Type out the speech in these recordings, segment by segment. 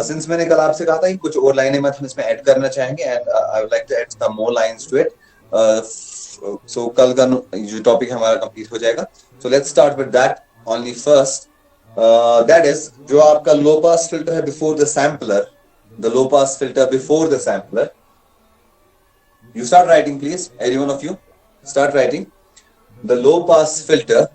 Since मैंने कल आपसे कहा था कि कुछ और लाइनें हम इसमें ऐड करना चाहेंगे and I would like to add some more lines to it, so कल का जो टॉपिक हमारा कंप्लीट हो जाएगा. So let's start with that only first. That is, जो आपका लो पास फिल्टर है before the sampler, the low pass filter before the sampler. You start writing, please. Every one of you, start writing. The low pass filter.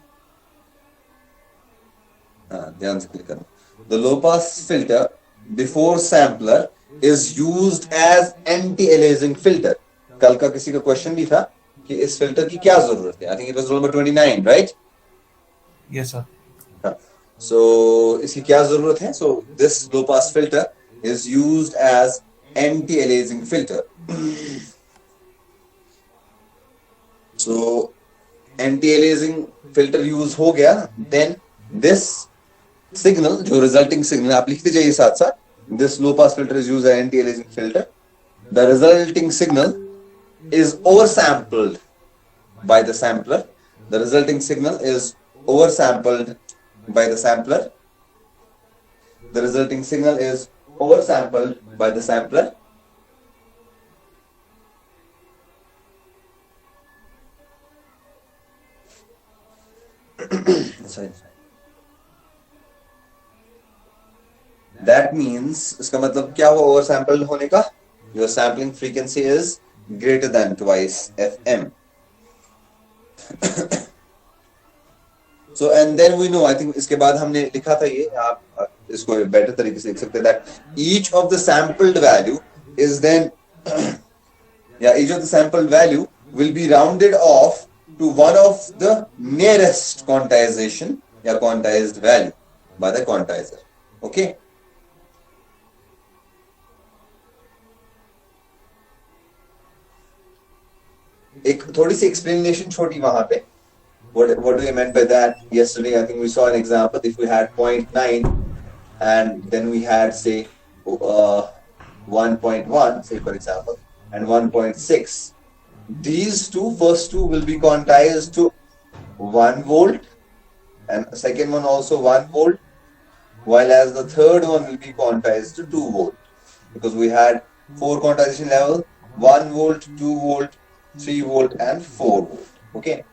ध्यान से click करना. The low pass filter before sampler is used as anti-aliasing filter. कल का किसी का question भी था कि इस फिल्टर की क्या जरूरत है. I think it was roll number 29, right? Yes, sir. So इसकी क्या जरूरत है? So this low pass filter is used as anti-aliasing filter. So anti-aliasing filter use हो गया, then this signal जो resulting signal आप लिखते जाइए साथ साथ, this low pass filter is used as anti-aliasing filter. The resulting signal is oversampled by the sampler. The resulting signal is oversampled by the sampler. The resulting signal is oversampled by the sampler. Sorry. That means इसका मतलब क्या हुआ oversampled होने का? Your sampling frequency is greater than twice FM. So and then we know, I think इसके बाद हमने लिखा था ये, आप इसको बेटर तरीके से लिख सकते हैं, that each of the sampled value is then each of the sampled value will be rounded off to one of the nearest quantization या quantized value by the quantizer. Okay. एक थोड़ी सी explanation छोटी वहां पे. What do you meant by that? Yesterday, I think we saw an example. If we had 0.9 and then we had, say, 1.1, say for example, and 1.6, these first two will be quantized to 1 volt, and second one also 1 volt, while as the third one will be quantized to 2 volt, because we had 4 quantization level: 1 volt, 2 volt, 3 volt, and 4 volt. Okay.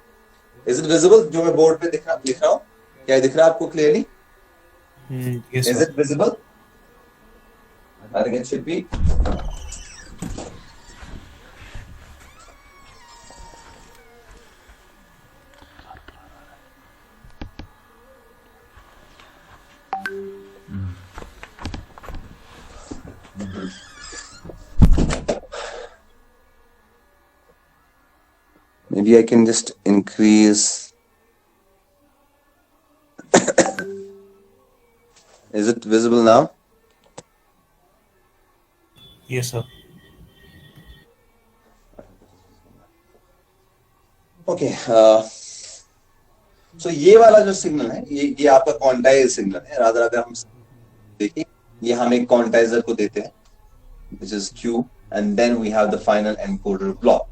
Is it visible? जो मैं board पे लिख रहा हूँ, क्या दिख रहा है आपको clearly? Yes, Is sir. it visible? I think it should be. Maybe I can just increase. Is it visible now? Yes, sir. Okay. So ये वाला जो सिग्नल है, ये आपका क्वांटाइज सिग्नल है. रादर अगर हम देखिए, ये हम एक क्वांटाइजर को देते हैं, which is Q, and then we have the final encoder block.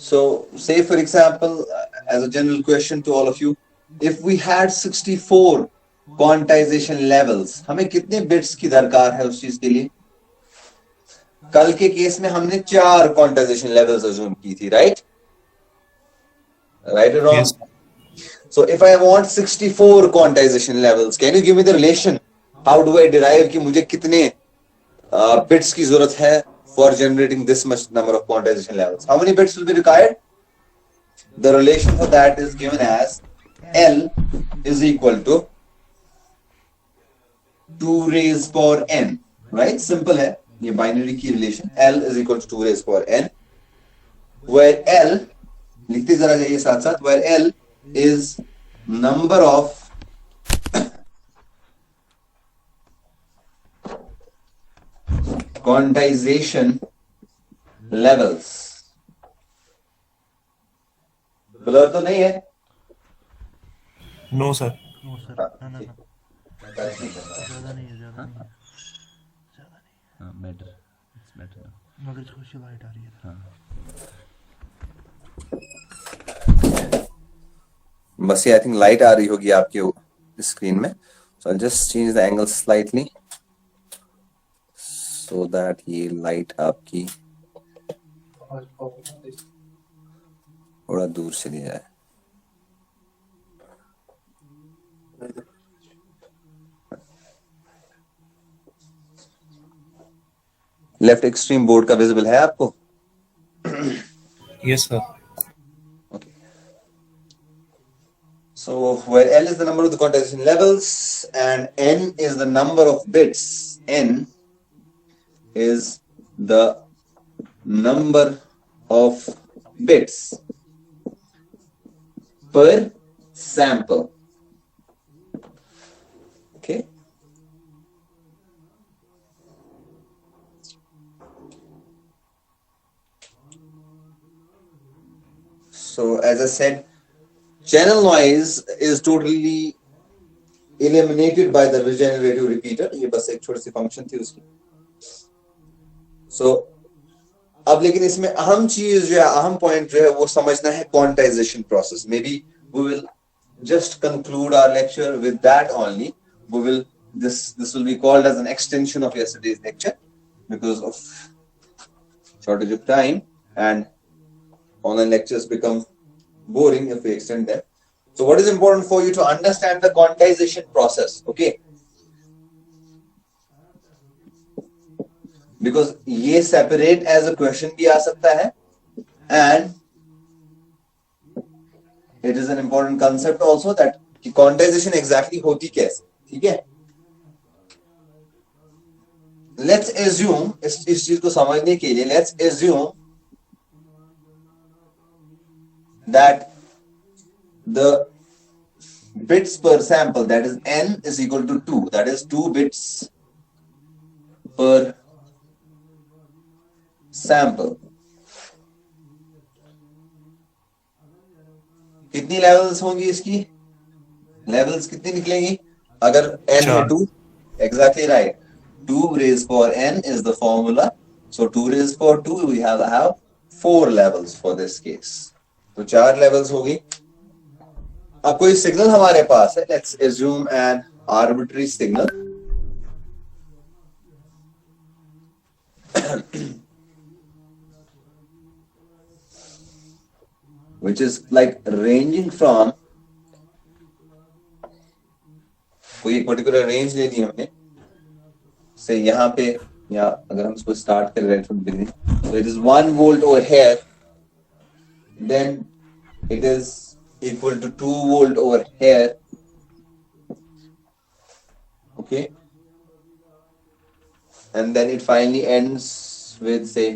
So, say for example, as a general question to all of you, if we had 64 quantization levels, हमें कितने बिट्स की दरकार है उस चीज के लिए? कल के केस में हमने 4 क्वांटाइजेशन लेवल्स अज्यूम की थी, right? Right or wrong? Yes. So if I want 64 quantization levels, can you give me the relation? How do I derive कि मुझे कितने bits की जरूरत है for generating this much number of quantization levels? How many bits will be required? The relation for that is given as L is equal to 2 raised power n, right? Simple है, ये binary की relation. L is equal to 2 raised power n, where L लिखते जरा जाइए साथ साथ, where L is number of quantization levels. Blur तो नहीं है? No, sir. नो सर, ना ठीक. ज़्यादा नहीं है, ज़्यादा नहीं है, ज़्यादा नहीं है, better. It's better now. मगर इसको लाइट आ रही है. हाँ. बस ये आई थिंक लाइट आ रही होगी आपके स्क्रीन में, so I just change the angle slightly so that ये लाइट आपकी थोड़ा दूर चली जाए। लेफ्ट एक्सट्रीम बोर्ड का विजिबल है आपको? Yes, sir. Okay. So where L is the number of the quantization levels and N is the number of bits, N is the number of bits per sample. Okay. So as I said, channel noise is totally eliminated by the regenerative repeater. ये बस एक छोटी सी function थी उसकी। So अब लेकिन इसमें अहम चीज जो है, अहम पॉइंट जो है वो समझना है quantization process. Maybe we will just conclude our lecture with that only. This will be called as an extension of yesterday's lecture because of shortage of time, and online lectures become boring if we extend them. So what is important for you to understand the quantization process, okay? Because ये separate as a question भी आ सकता है, and it is an important concept also that कि quantization exactly होती कैसे, ठीक है? Let's assume इस चीज को समझने के लिए let's assume that the bits per sample, that is n, is equal to 2, that is 2 bits per sample. कितनी लेवल्स होंगी इसकी? लेवल्स कितनी निकलेंगी अगर n है 2? Exactly right. 2 raised for n is the formula. So 2 raised for 2, we have 4 levels for this case. तो 4 levels होगी। अब कोई सिग्नल हमारे पास है, let's assume an arbitrary signal which is like ranging from, कोई एक पर्टिकुलर रेंज ले ली हमने से यहाँ पे, या अगर हम इसको स्टार्ट कर रहे हैं from beginning, so it is 1 volt over here, then it is equal to 2 volt over here, okay, and then it finally ends with say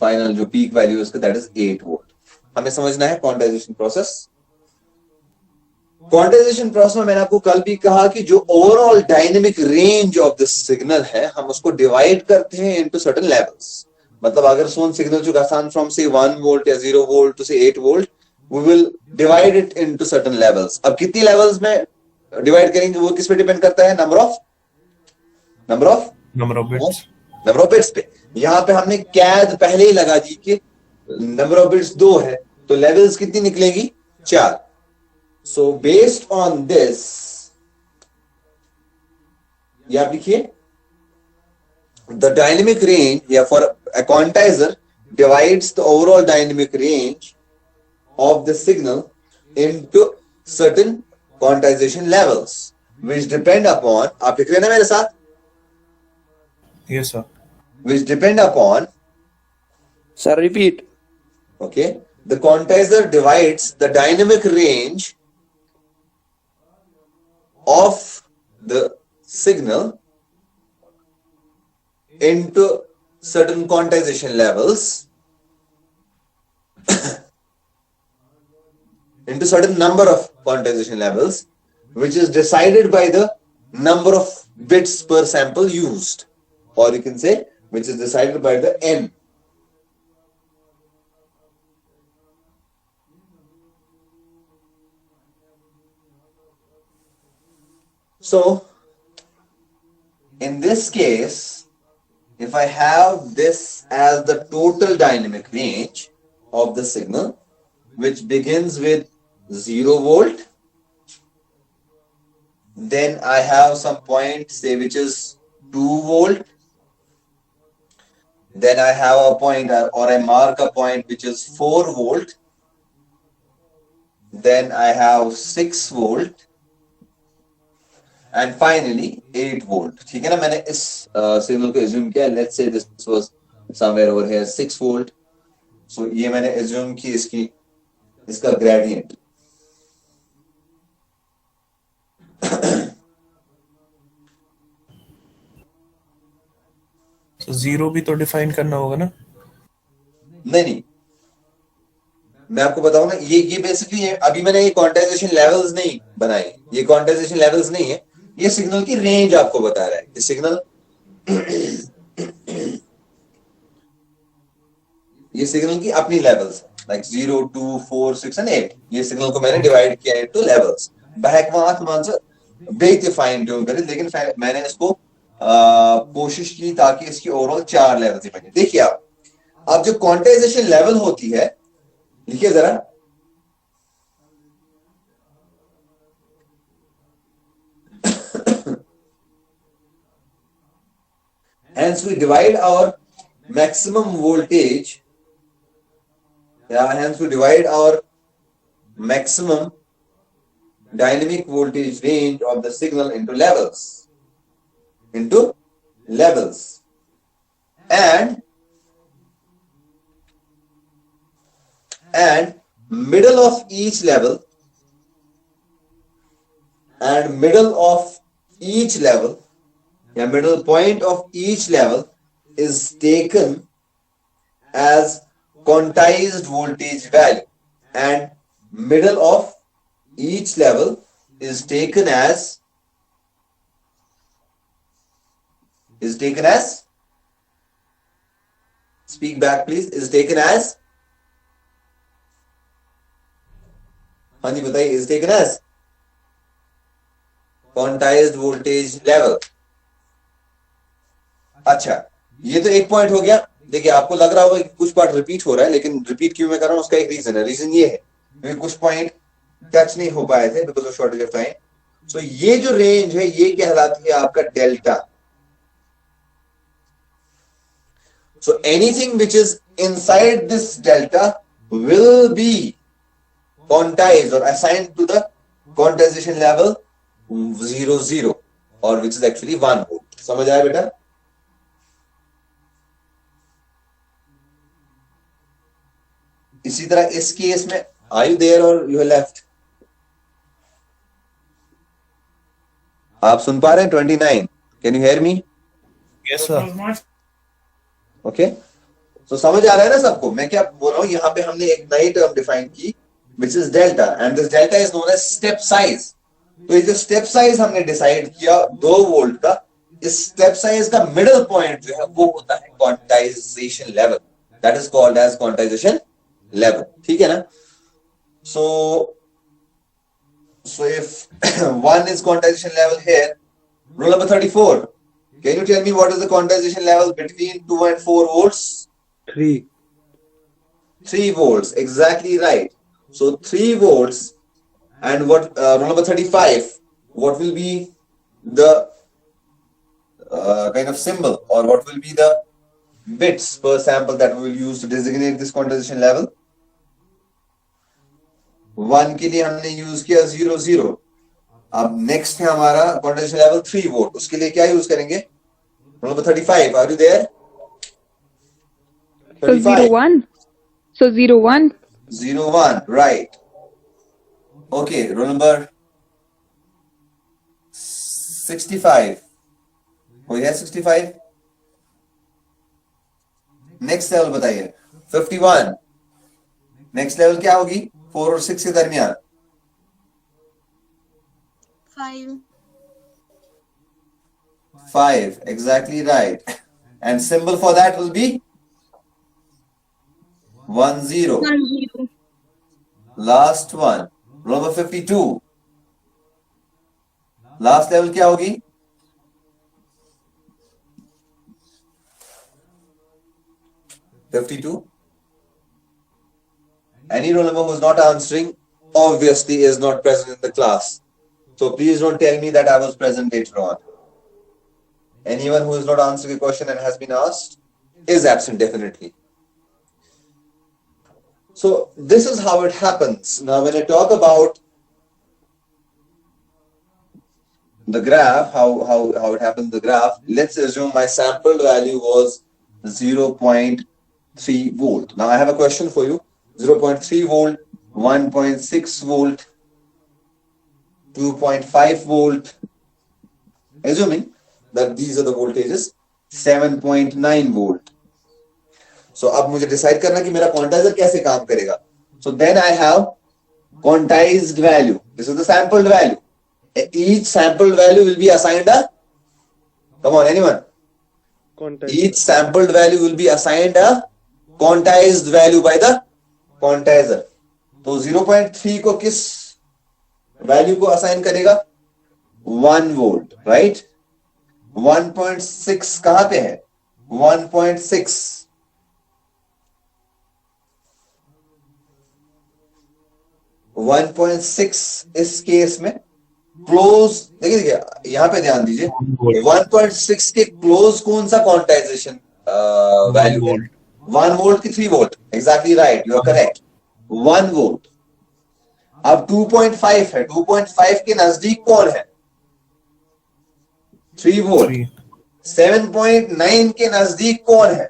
final जो peak value है उसका, that is 8 volt. हमें समझना है quantization process. Quantization process में मैंने आपको कल भी कहा कि जो overall dynamic range of the signal है हम उसको डिवाइड करते हैं इनटू सर्टेन लेवल्स। मतलब अगर सोन सिग्नल जो आसान फ्रॉम से 1 वोल्ट या 0 वोल्ट टू से 8 volt, we will divide it into certain levels. अब कितनी लेवल्स में डिवाइड करेंगे वो किस पे डिपेंड करता है? नंबर ऑफ बिट्स पे। यहाँ पे हमने कैद पहले ही लगा दी कि नंबर ऑफ बिट्स 2 है, तो लेवल्स कितनी निकलेगी? 4। सो बेस्ड ऑन दिस, ये आप लिखिए, द डायनेमिक रेंज या for a quantizer divides the overall dynamic range of the signal into certain quantization levels which depend upon, आप लिख रहे हैं ना मेरे साथ? Yes, sir. Which depend upon, Sir, repeat. okay, the quantizer divides the dynamic range of the signal into certain quantization levels into certain number of quantization levels, which is decided by the number of bits per sample used, or you can say which is decided by the n. So in this case, if I have this as the total dynamic range of the signal, which begins with 0 volt. Then I have some point, say, which is 2 volt. Then I have a point or I mark a point which is 4 volt. Then I have 6 volt. And finally 8 volt. ठीक है ना, मैंने इस signal को assume किया. Let's say this was somewhere over here 6 volt. So ये मैंने assume की इसका gradient. तो जीरो भी तो डिफाइन करना होगा ना. नहीं, मैं आपको बताऊं ना, ये बेसिकली अभी मैंने ये क्वांटाइजेशन लेवल्स नहीं बनाए. ये क्वांटाइजेशन लेवल्स नहीं है, ये सिग्नल की रेंज आपको बता रहा है. ये सिग्नल ये सिग्नल की अपनी लेवल्स, लाइक 0, 2, 4, 6 एंड 8. ये सिग्नल को मैंने डिवाइड किया इनटू लेवल्स. बहकवात मान से बेहद फाइन ट्यून करे, लेकिन मैंने इसको कोशिश की ताकि इसकी ओवरऑल 4 लेवल्स ही बने. देखिए आप, अब जो क्वांटाइजेशन लेवल होती है, लिखिए जरा, hence we divide our maximum voltage, hence we divide our maximum dynamic voltage range of the signal into levels, and middle of each level middle point of each level is taken as quantized voltage value, and middle of each level is taken as speak back please, is taken as, हाँ जी बताइए, is taken as quantized voltage level. अच्छा, ये तो एक point हो गया. देखिए, आपको लग रहा होगा कि कुछ पार्ट रिपीट हो रहा है, लेकिन रिपीट क्यों मैं कर रहा हूं उसका एक रीजन है. रीजन ये है क्योंकि कुछ पॉइंट टच नहीं हो पाए थे because of shortage of time. So ये जो रेंज है ये कहलाती है आपका delta. So anything which is inside this delta will be quantized or assigned to the quantization level 0, 0, or which is actually 1 volt. समझ आया बेटा? इसी तरह इस केस में, are you there or you have left? आप सुन पा रहे हैं? 29. Can you hear me? Yes sir. Okay. So समझ आ रहा है ना सबको मैं क्या बोल रहा हूँ? यहाँ पे हमने एक नई टर्म डिफाइन की which is delta, and this delta is known as step size. तो ये जो step size हमने डिसाइड किया 2 वोल्ट का, इस step size का मिडल पॉइंट जो है वो होता है quantization level. That is called as quantization level. ठीक है ना? So if 1 is quantization level here, rule number 34. Can you tell me what is the quantization level between 2 and 4 volts? 3. 3 volts, exactly right. So 3 volts, and what rule number 35, what will be the kind of symbol, or what will be the bits per sample that we will use to designate this quantization level? 1 के लिए हमने use किया 0, 0. अब next है हमारा quantization level 3 volt, उसके लिए क्या यूज करेंगे? Rule number 35. Are you there? So 0, 1. So 0, 1. 0, 1, right. Okay, roll number 65. हो गया 65. नेक्स्ट लेवल बताइए. 51. नेक्स्ट लेवल क्या होगी 4 और 6 के दरमियान? 5. 5, exactly right. And symbol for that will be 1, 0. 1, 0. Last one, roll number 52. Last level क्या होगी? 52. Any roll number who is not answering, obviously is not present in the class. So please don't tell me that I was present later on. Anyone who is not answering a question and has been asked is absent definitely. So this is how it happens. Now when I talk about the graph, how it happens the graph, let's assume my sample value was 0.3 volt. Now I have a question for you. 0.3 volt, 1.6 volt, 2.5 volt, assuming that these are the voltages, 7.9 volt. So अब मुझे decide करना कि मेरा क्वांटाइजर कैसे काम करेगा. So then I have quantized value. This is the sampled value. Each sampled value will be assigned a, come on anyone, each sampled value will be assigned a quantized value by the quantizer. तो 0.3 को किस value को assign करेगा? 1 volt, right. 1.6 कहां पे है? 1.6 1.6 इस case में क्लोज, देखिए यहां पे ध्यान दीजिए, 1.6 के क्लोज कौन सा क्वांटाइजेशन वैल्यू है? 1 वोल्ट की 3 volt. Exactly right, you are correct. 1 volt. अब 2.5 है, 2.5 के नजदीक कौन है? 3 वोल्ट. 7.9 के नजदीक कौन है?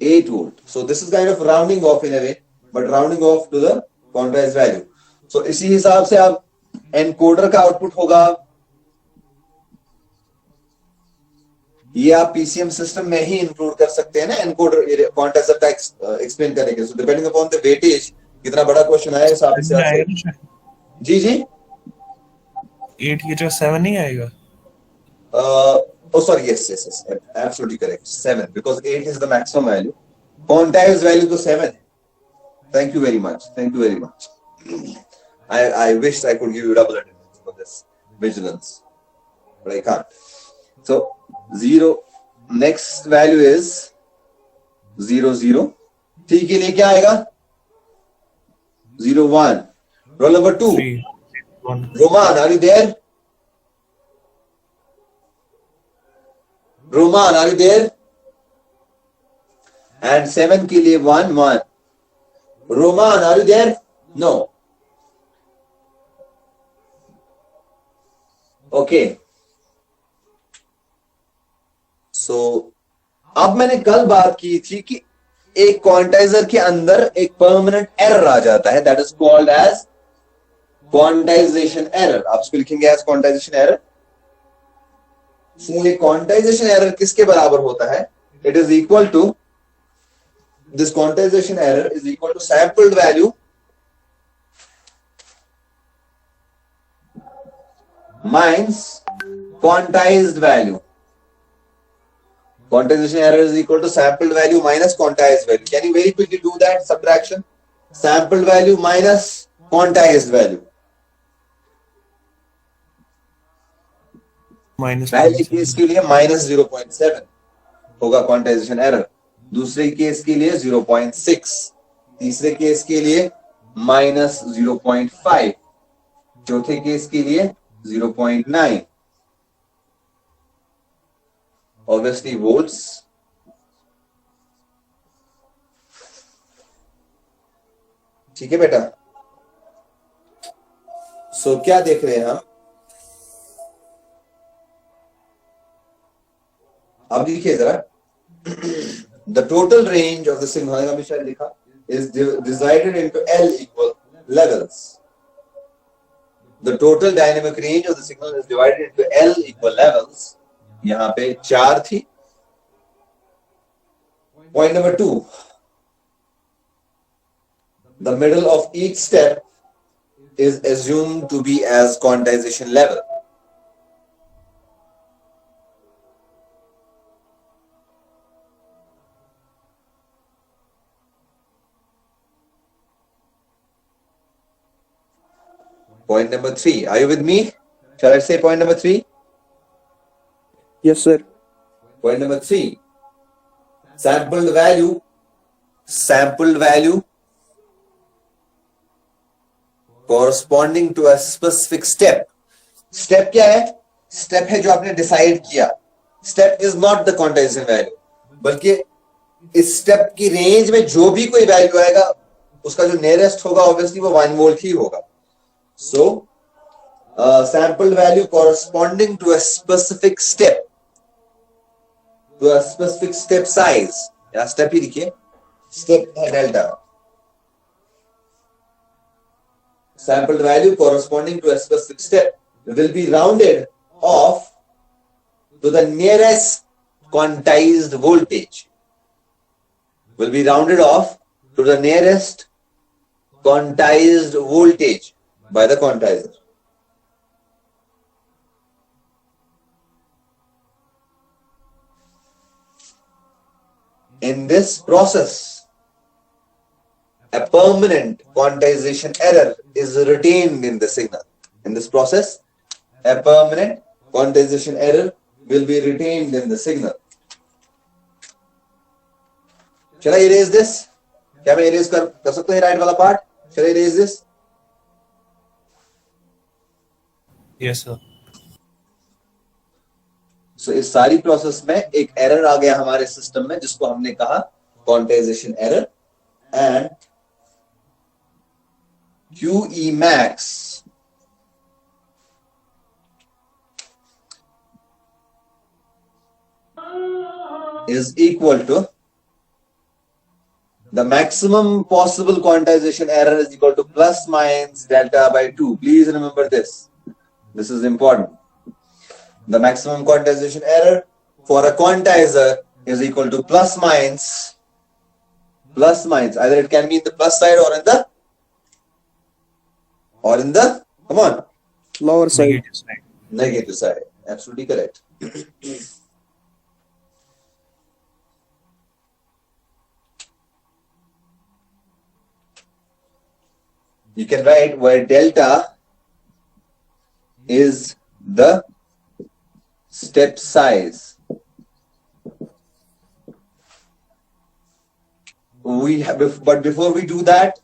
8 volt. So this is kind of rounding off in a way, but rounding off to the quantized value. So इसी हिसाब से आप एनकोडर का आउटपुट होगा, ये आप पीसीएम सिस्टम में ही इंक्लूड कर सकते हैं ना एनकोडर क्वांटाइजर का एक्सप्लेन करने के. So depending upon the weightage, कितना बड़ा क्वेश्चन आया इस हिसाब से. जी जी 8 की जगह 7 नहीं आएगा. Oh sorry, yes, absolutely correct. 7 because 8 is the maximum value. Quantized value to 7. Thank you very much. I wished I could give you double attendance for this vigilance, but I can't. So 0, next value is 0 0. T के लिए क्या आएगा? 0 1. Roll number 2. 3 1. Roman, are you there? Roman, are you there? And 7 के लिए 1 1. Roman, are you there? No. Okay. So अब मैंने कल बात की थी कि एक क्वांटाइजर के अंदर एक परमानेंट एरर आ जाता है, that is called as quantization error. आप इसको लिखेंगे एज क्वांटाइजेशन एरर. ये क्वांटाइजेशन एरर किसके बराबर होता है? It is equal to, this quantization error is equal to sampled value minus quantized value. Quantization error is equal to sampled value minus quantized value. Can you very quickly do that subtraction? Sampled value minus quantized value. पहले case के लिए minus 0.7 होगा quantization error, दूसरे case के लिए 0.6, तीसरे case के लिए -0.5, चौथे केस के लिए 0.9. Obviously volts. ठीक है बेटा. सो क्या देख रहे हैं हम? अब देखिए जरा. The total range of the signal, हमें शायद लिखा, is divided into L equal levels. The total dynamic range of the signal is divided into L equal levels. यहाँ पे 4 थी. Point number 2. The middle of each step is assumed to be as quantization level. Point number 3. Are you with me? Shall I say point number 3? Yes, sir. Point number 3. Sampled value corresponding to a specific step. Step क्या है? Step है जो आपने decide किया. Step is not the quantization value, बल्कि इस step की range में जो भी कोई वैल्यू आएगा उसका जो नियरेस्ट होगा ऑब्वियसली वो 1 वोल्ट ही होगा. सो sample value corresponding to a specific step, to a specific step size, या step ही लिखिए, step है delta. Sample value corresponding to a specific step will be rounded off to the nearest quantized voltage. Will be rounded off to the nearest quantized voltage by the quantizer. In this process, a permanent quantization error is retained in the signal. In this process, a permanent quantization error will be retained in the signal. Shall I erase this? क्या मैं erase कर सकता हूँ right वाला part? Shall I erase this? Yes, sir. So इस सारी process में एक एरर आ गया हमारे सिस्टम में जिसको हमने कहा quantization error, and QE max is equal to the maximum possible quantization error is equal to plus minus delta by 2. Please remember this. This is important. The maximum quantization error for a quantizer is equal to plus minus. Either it can be in the plus side or in the come on, lower side. Negative side. negative side. Absolutely correct. You can write where delta is the step size. But before we do that,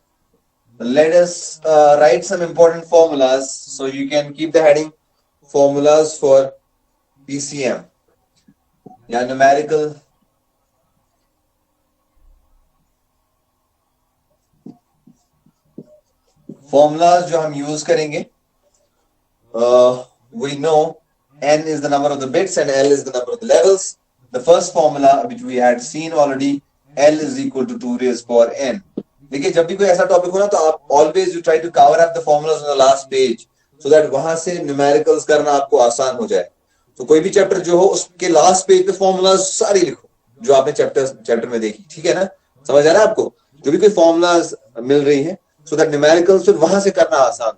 let us write some important formulas. So you can keep the heading formulas for PCM. Yeah, numerical. Formulas जो हम use करेंगे, we know n is the number of the bits and L is the number of the levels. The first formula which we had seen already, L is equal to 2 raised power n. देखिए जब भी कोई ऐसा topic हो ना तो आप always you try to cover up the formulas on the last page so that वहां से numericals करना आपको आसान हो जाए. तो कोई भी चैप्टर जो हो उसके लास्ट पेज पे फॉर्मूलाज सारी लिखो जो आपने चैप्टर में देखी. ठीक है ना, समझ आ रहा है आपको? जो भी कोई फॉर्मूलाज मिल रही है so that numericals फिर वहां से करना आसान.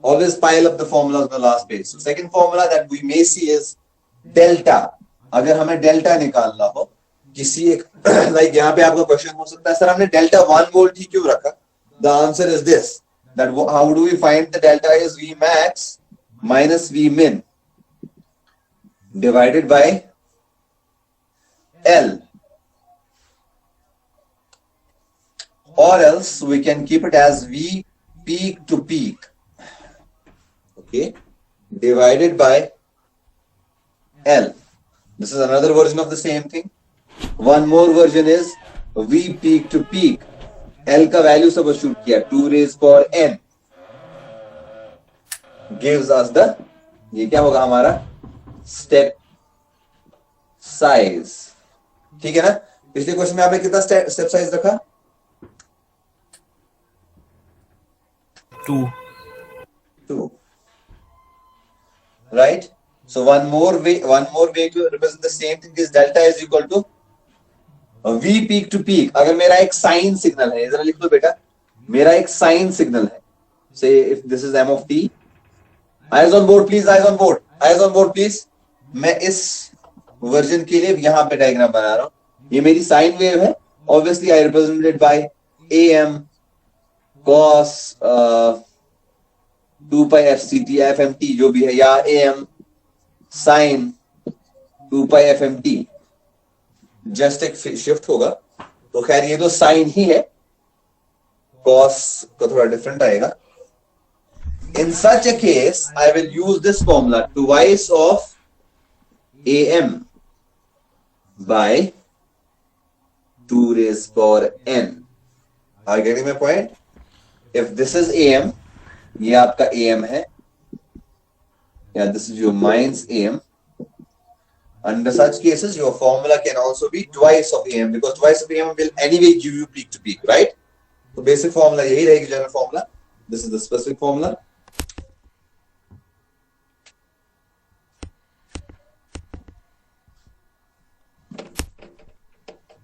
Always pile up the formulas on the last page. So second formula that we may see is delta. अगर हमें डेल्टा निकालना हो किसी एक like यहाँ पे आपका क्वेश्चन हो सकता है सर हमने डेल्टा 1 वोल्ट ही क्यों रखा? The answer is this, that how do we find the delta is V max minus V min divided by L, or else we can keep it as V peak to peak, okay, divided by L. This is another version of the same thing. One more version is V peak to peak. L का value substitute किया 2 raised power n gives us the, ये क्या होगा हमारा step size. ठीक है ना? पिछले क्वेश्चन में आपने कितना स्टेप साइज रखा? 2. Right? So one more way to represent the same thing is delta is equal to V peak to peak. अगर मेरा एक साइन सिग्नल है, जरा लिख दो बेटा, मेरा एक साइन सिग्नल है. Say if this is m of t. Eyes on board please, eyes on board please. मैं इस वर्जन के लिए यहाँ पे डायग्राम बना रहा हूँ. ये मेरी साइन वेव है. Obviously I represent it by am cos 2 pi fct fmt जो भी है, या am sin 2 pi fmt. Just एक शिफ्ट होगा. तो खैर ये तो साइन ही है, कॉस का थोड़ा डिफरेंट आएगा. In such a case, I will use this formula, twice of am by 2 raised power n. Are you getting my point? If this is am, ये आपका am है, yeah, this is your minus am. Under such cases, your formula can also be twice of am, because twice of am will anyway give you peak to peak, right? So basic formula यही रहेगी, general formula. This is the specific formula.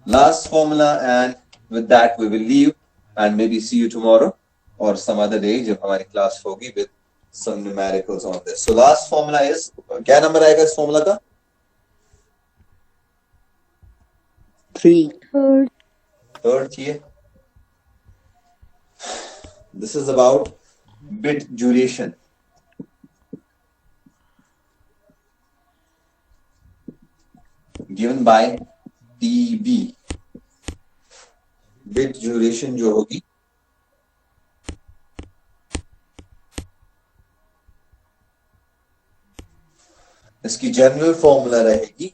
Last formula, and with that we will leave and maybe see you tomorrow or some other day जब हमारी class होगी with some numericals on this. So last formula is, क्या number आएगा इस formula का? 3. Third चाहिए. This is about bit duration. Given by TB. Bit duration जो होगी इसकी जनरल फॉर्मूला रहेगी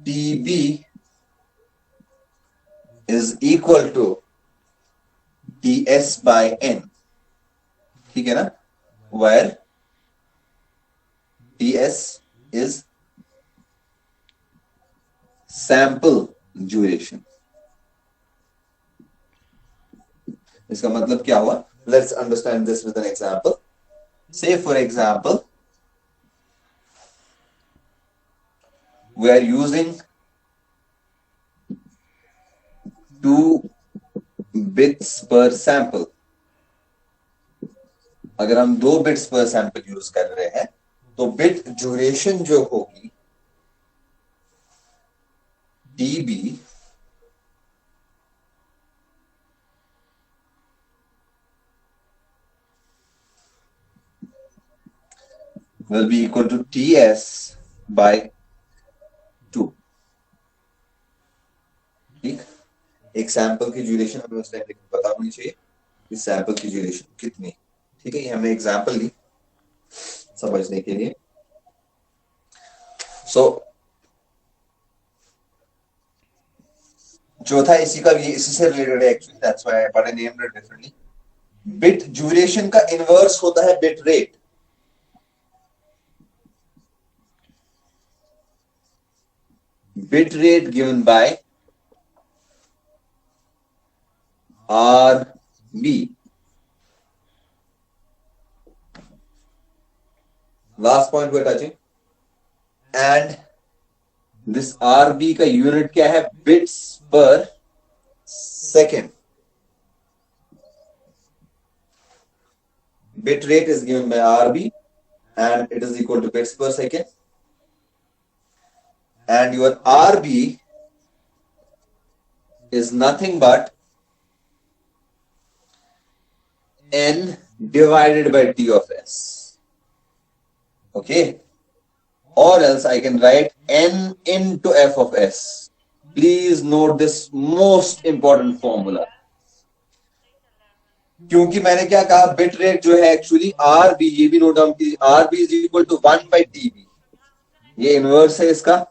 TB is equal to TS by N. ठीक है ना? Where TS is sample duration. इसका मतलब क्या हुआ? Let's understand this with an example. Say for example, we are using 2 bits per sample. अगर हम 2 bits per sample यूज कर रहे हैं तो bit duration जो होगी TB will be equal to TS by 2. ठीक, एक सैंपल की ड्यूरेशन हमें उस टाइम पता होनी चाहिए, इस सैंपल की ड्यूरेशन कितनी. ठीक है, ये हमने एग्जांपल ली समझने के लिए. सो चौथा इसी का, ये इसी से रिलेटेड है actually, that's why but I named it differently. Bit duration का इनवर्स होता है bit rate. Bit rate given by RB. Last point we're touching. And this RB का यूनिट क्या है? Bits per second. Bit rate is given by RB and it is equal to bits per second. And your RB is nothing but N divided by T of S. Okay? Or else I can write N into F of S. Please note this most important formula. क्योंकि मैंने क्या कहा, bit rate जो है actually RB, ये भी note down कीजिए, RB is equal to 1 by TB. ये इनवर्स है इसका.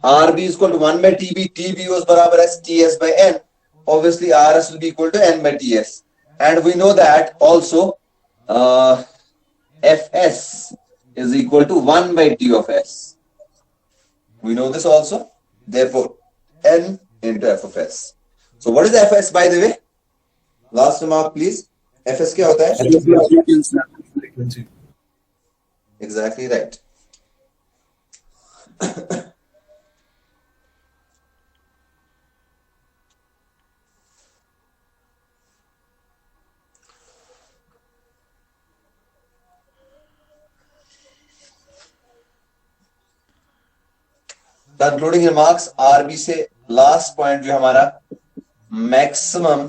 RB is equal to 1 by TB. TB was बराबर है TS by N. Obviously, RS will be equal to N by TS. And we know that also FS is equal to 1 by T of S. We know this also. Therefore, N into F of S. So, what is FS by the way? Last remark, please. FS क्या होता है? Frequency. Exactly right. Concluding remarks, आरबी से last point जो हमारा maximum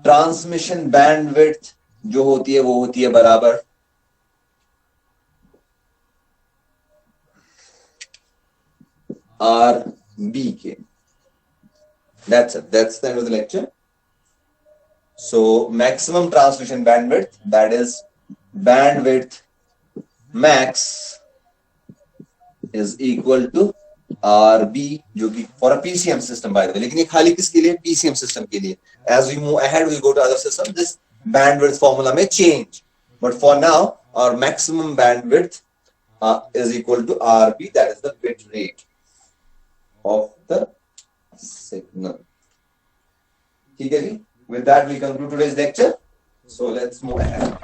transmission bandwidth जो होती है वो होती है बराबर आर बी के. That's it. That's the end of the lecture. So maximum transmission bandwidth, that is bandwidth max, is equal to RB, जो कि for a PCM system by the way, लेकिन ये खाली किसके लिए? PCM system के लिए. As we move ahead, we'll go to other systems. This bandwidth formula may change, but for now, our maximum bandwidth is equal to RB, that is the bit rate of the signal. ठीक है जी? With that, we conclude today's lecture. So let's move ahead.